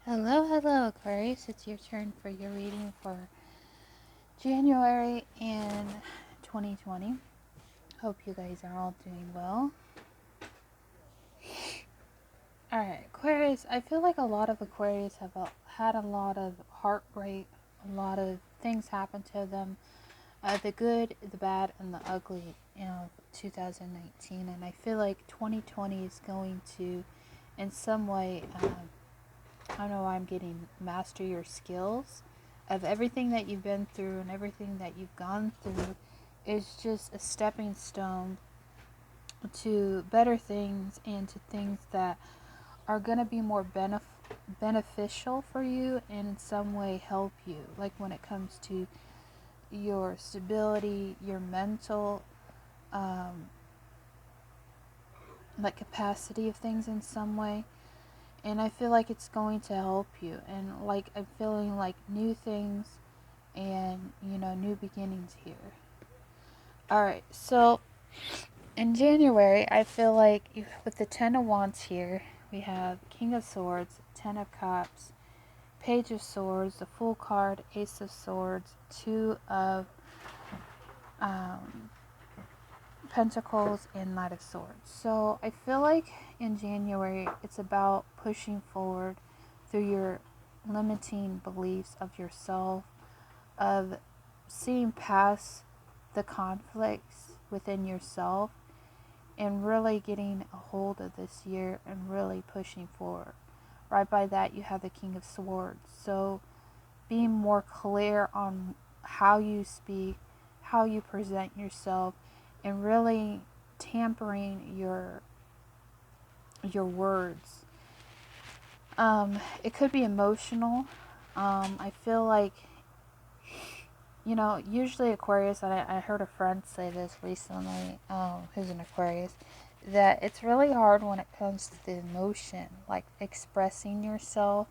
Hello, Aquarius. It's your turn for your reading for January in 2020. Hope you guys are all doing well. Alright, Aquarius, I feel like a lot of Aquarius have had a lot of heartbreak, a lot of things happen to them, the good, the bad, and the ugly, 2019. And I feel like 2020 is going to, in some way, I don't know why I'm getting master your skills of everything that you've been through and everything that you've gone through is just a stepping stone to better things and to things that are going to be more beneficial for you and in some way help you. Like when it comes to your stability, your mental, like capacity of things in some way. And I feel like it's going to help you. And like I'm feeling like new things and new beginnings here. Alright, so in January, I feel like with the Ten of Wands here, we have King of Swords, Ten of Cups, Page of Swords, the Fool card, Ace of Swords, Two of Pentacles, and Knight of Swords. So I feel like in January, it's about pushing forward through your limiting beliefs of yourself, of seeing past the conflicts within yourself and really getting a hold of this year and really pushing forward. Right by that, you have the King of Swords. So being more clear on how you speak, how you present yourself, and really tampering your words. It could be emotional. I feel like usually Aquarius, and I heard a friend say this recently, who's an Aquarius, that it's really hard when it comes to the emotion, like expressing yourself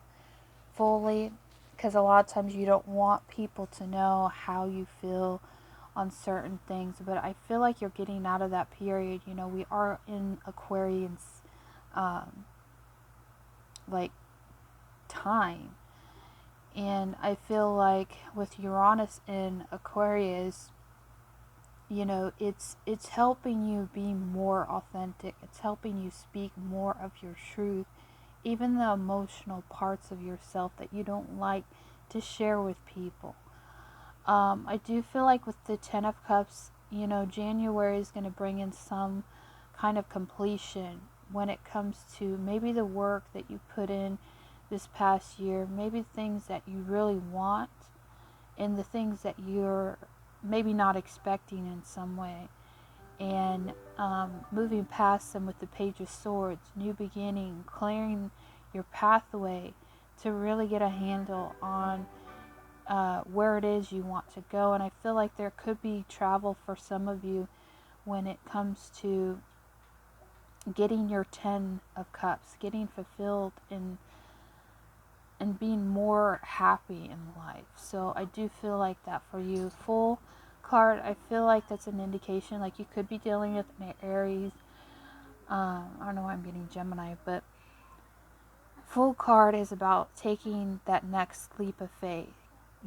fully, because a lot of times you don't want people to know how you feel on certain things. But I feel like you're getting out of that period. We are in Aquarius, like time. And I feel like with Uranus in Aquarius, it's helping you be more authentic. It's helping you speak more of your truth, even the emotional parts of yourself that you don't like to share with people. I do feel like with the Ten of Cups, January is going to bring in some kind of completion when it comes to maybe the work that you put in this past year, maybe things that you really want, and the things that you're maybe not expecting in some way. And moving past them with the Page of Swords, new beginning, clearing your pathway to really get a handle on where it is you want to go. And I feel like there could be travel for some of you when it comes to getting your Ten of Cups, getting fulfilled and being more happy in life. So I do feel like that for you. Full card, I feel like that's an indication like you could be dealing with an Aries. I don't know why I'm getting Gemini, but Full card is about taking that next leap of faith,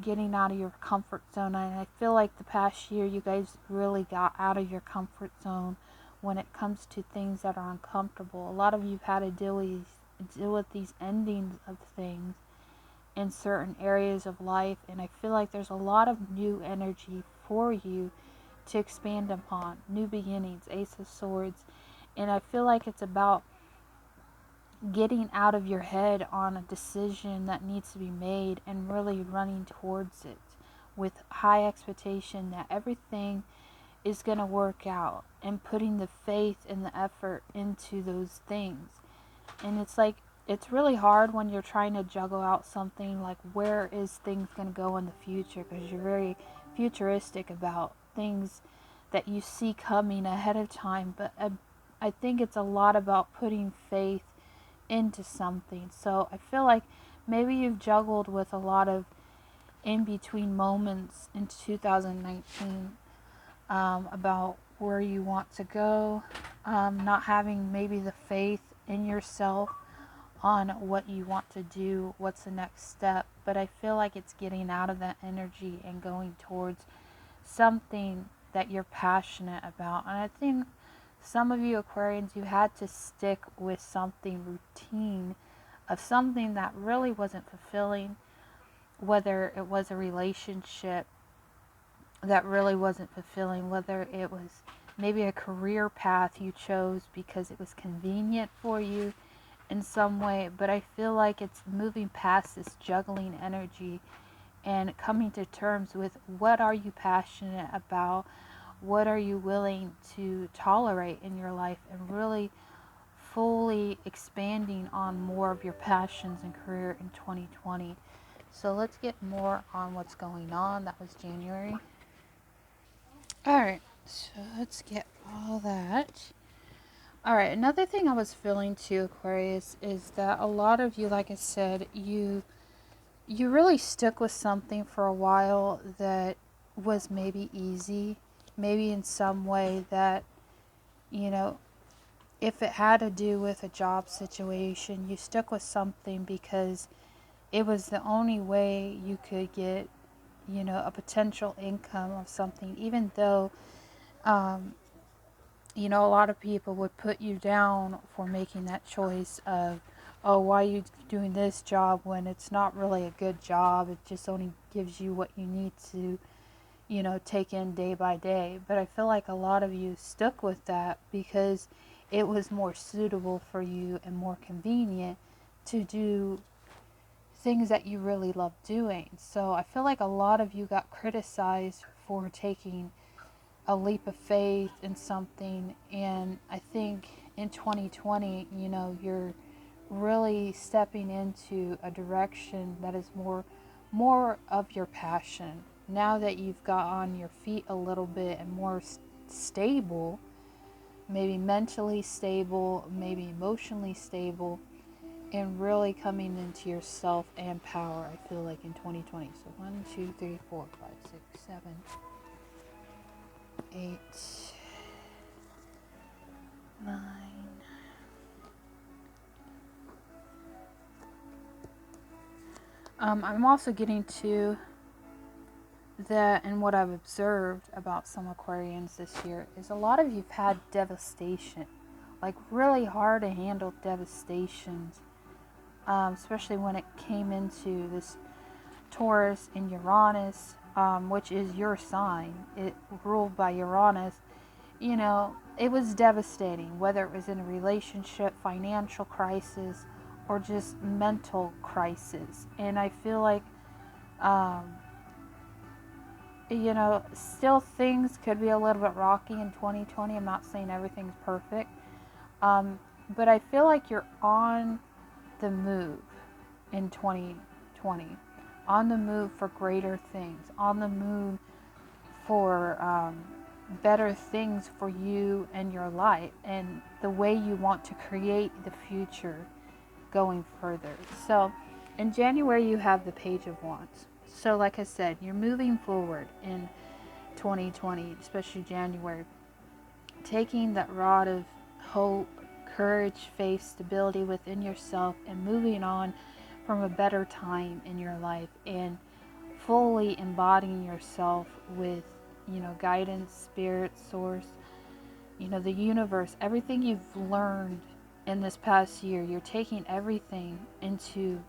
getting out of your comfort zone. And I feel like the past year you guys really got out of your comfort zone when it comes to things that are uncomfortable. A lot of you have had to deal with these endings of things in certain areas of life, and I feel like there's a lot of new energy for you to expand upon, new beginnings, Ace of Swords. And I feel like it's about getting out of your head on a decision that needs to be made and really running towards it with high expectation that everything is going to work out, and putting the faith and the effort into those things. And it's really hard when you're trying to juggle out something like where is things going to go in the future, because you're very futuristic about things that you see coming ahead of time. But I think it's a lot about putting faith into something. So I feel like maybe you've juggled with a lot of in between moments in 2019, about where you want to go, not having maybe the faith in yourself on what you want to do, what's the next step. But I feel like it's getting out of that energy and going towards something that you're passionate about. And I think some of you Aquarians, you had to stick with something routine of something that really wasn't fulfilling, whether it was a relationship that really wasn't fulfilling, whether it was maybe a career path you chose because it was convenient for you in some way. But I feel like it's moving past this juggling energy and coming to terms with what are you passionate about, what are you willing to tolerate in your life, and really fully expanding on more of your passions and career in 2020. So let's get more on what's going on. That was January. Alright, so let's get all that. Alright, another thing I was feeling too, Aquarius, is that a lot of you, like I said, you really stuck with something for a while that was maybe easy, maybe in some way that, you know, if it had to do with a job situation, you stuck with something because it was the only way you could get, a potential income of something, even though, a lot of people would put you down for making that choice of, oh, why are you doing this job when it's not really a good job? It just only gives you what you need to, take in day by day. But I feel like a lot of you stuck with that because it was more suitable for you and more convenient to do things that you really love doing. So I feel like a lot of you got criticized for taking a leap of faith in something, and I think in 2020, you're really stepping into a direction that is more of your passion. Now that you've got on your feet a little bit and more stable, maybe mentally stable, maybe emotionally stable, and really coming into yourself and power, I feel like in 2020. So 1, 2, 3, 4, 5, 6, 7, 8, 9. I'm also getting to that, and what I've observed about some Aquarians this year is a lot of you've had devastation, like really hard to handle devastations, especially when it came into this Taurus and Uranus, which is your sign. It ruled by Uranus. It was devastating, whether it was in a relationship, financial crisis, or just mental crisis. And I feel like, still things could be a little bit rocky in 2020. I'm not saying everything's perfect. But I feel like you're on the move in 2020. On the move for greater things. On the move for better things for you and your life and the way you want to create the future going further. So in January you have the Page of Wands. So like I said, you're moving forward in 2020, especially January, taking that rod of hope, courage, faith, stability within yourself and moving on from a better time in your life and fully embodying yourself with, guidance, spirit, source, the universe, everything you've learned in this past year. You're taking everything into,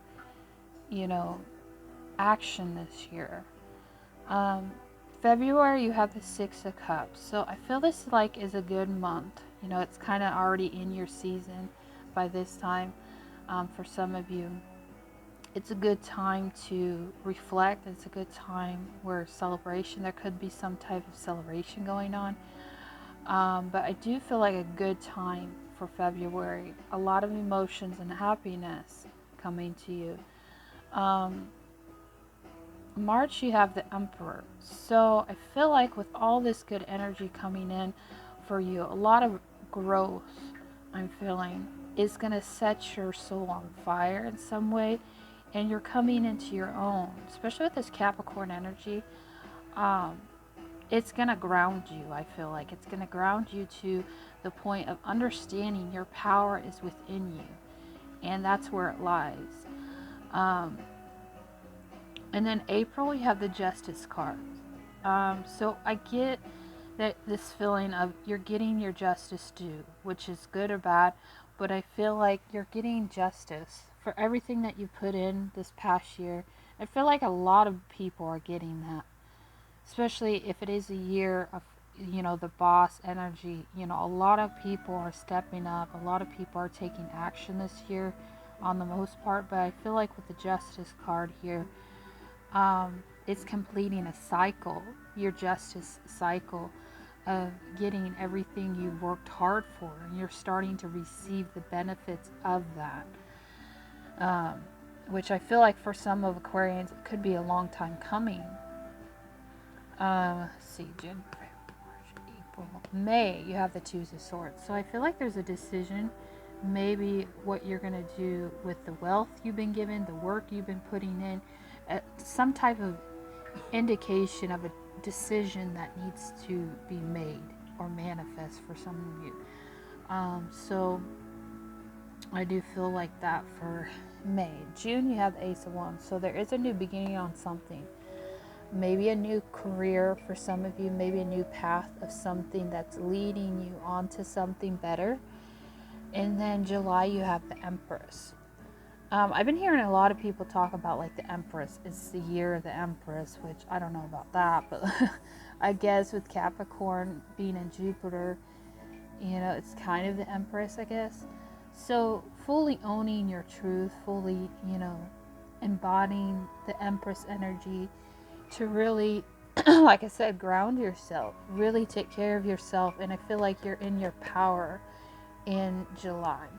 action this year. February, you have the Six of Cups. So I feel this is a good month. It's kind of already in your season by this time. For some of you, it's a good time to reflect. It's a good time where celebration, there could be some type of celebration going on. But I do feel like a good time for February. A lot of emotions and happiness coming to you. March, you have the Emperor. So I feel like with all this good energy coming in for you, a lot of growth I'm feeling is going to set your soul on fire in some way, and you're coming into your own, especially with this Capricorn energy. It's going to ground you. I feel like it's going to ground you to the point of understanding your power is within you and that's where it lies. Um, and then April, you have the Justice card. So I get that this feeling of you're getting your justice due, which is good or bad, but I feel like you're getting justice for everything that you put in this past year. I feel like a lot of people are getting that, especially if it is a year of, the boss energy. A lot of people are stepping up, a lot of people are taking action this year on the most part, but I feel like with the Justice card here, it's completing a cycle, your justice cycle of getting everything you worked hard for, and you're starting to receive the benefits of that. Which I feel like for some of Aquarians, it could be a long time coming. Let's see, January, March, April, May, you have the Two of Swords. So I feel like there's a decision, maybe what you're going to do with the wealth you've been given, the work you've been putting in, some type of indication of a decision that needs to be made or manifest for some of you. So I do feel like that for May. June, you have the Ace of Wands. So there is a new beginning on something. Maybe a new career for some of you, maybe a new path of something that's leading you onto something better. And then July, you have the Empress. I've been hearing a lot of people talk about like the Empress. It's the year of the Empress, which I don't know about that, but I guess with Capricorn being in Jupiter, it's kind of the Empress, I guess. So fully owning your truth, fully, embodying the Empress energy to really, like I said, ground yourself, really take care of yourself. And I feel like you're in your power in July.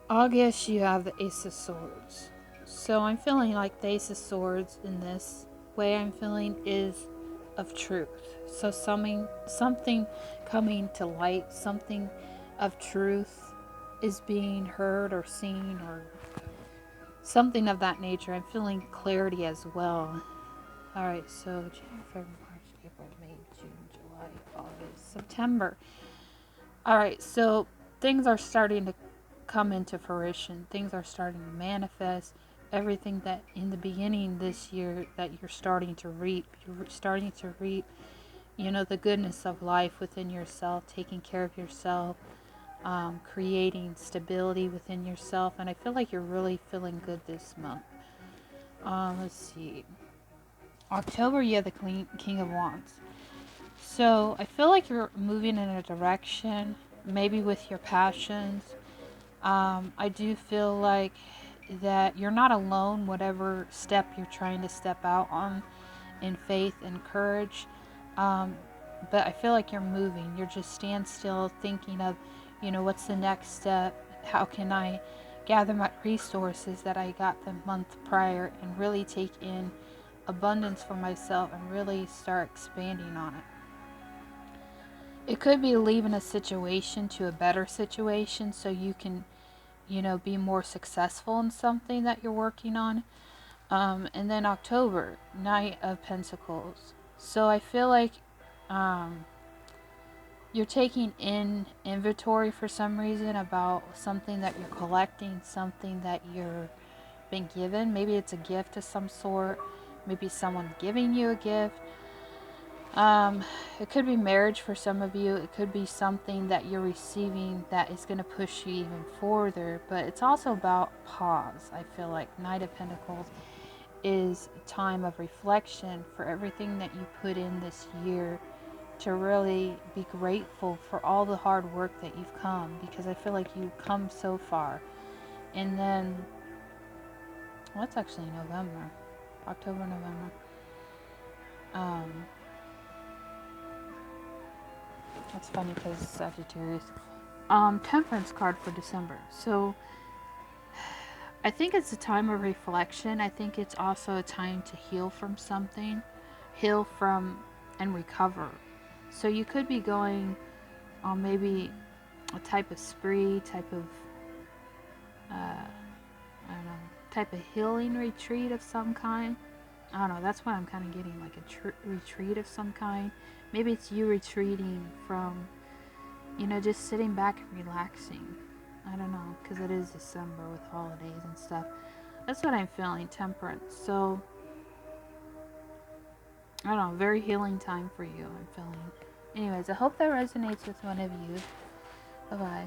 August, you have the Ace of Swords. So I'm feeling like the Ace of Swords in this way I'm feeling is of truth. So something coming to light, something of truth is being heard or seen, or something of that nature. I'm feeling clarity as well. Alright, so January, February, March, April, May, June, July, August, September. Alright, so things are starting to come into fruition. Things are starting to manifest. Everything that in the beginning this year that you're starting to reap, the goodness of life within yourself, taking care of yourself, creating stability within yourself. And I feel like you're really feeling good this month. Let's see. October, you have the King of Wands. So I feel like you're moving in a direction, maybe with your passions. I do feel like that you're not alone, whatever step you're trying to step out on in faith and courage. But I feel like you're moving. You're just stand still thinking of, what's the next step? How can I gather my resources that I got the month prior and really take in abundance for myself and really start expanding on it. It could be leaving a situation to a better situation so you can, be more successful in something that you're working on. And then October, Knight of Pentacles. So I feel like you're taking in inventory for some reason about something that you're collecting, something that you're been given. Maybe it's a gift of some sort. Maybe someone giving you a gift. It could be marriage for some of you. It could be something that you're receiving that is going to push you even further. But it's also about pause. I feel like Knight of Pentacles is a time of reflection for everything that you put in this year, to really be grateful for all the hard work that you've come, because I feel like you've come so far. And then, well, it's actually November. October, November. That's funny because it's Sagittarius. Temperance card for December. So I think it's a time of reflection. I think it's also a time to heal from something, heal from and recover. So you could be going on maybe a type of spree, type of type of healing retreat of some kind. I don't know, that's what I'm kind of getting, like a retreat of some kind. Maybe it's you retreating from, just sitting back and relaxing. I don't know, because it is December with holidays and stuff. That's what I'm feeling, Temperance. So, I don't know, very healing time for you, I'm feeling. Anyways, I hope that resonates with one of you. Bye-bye.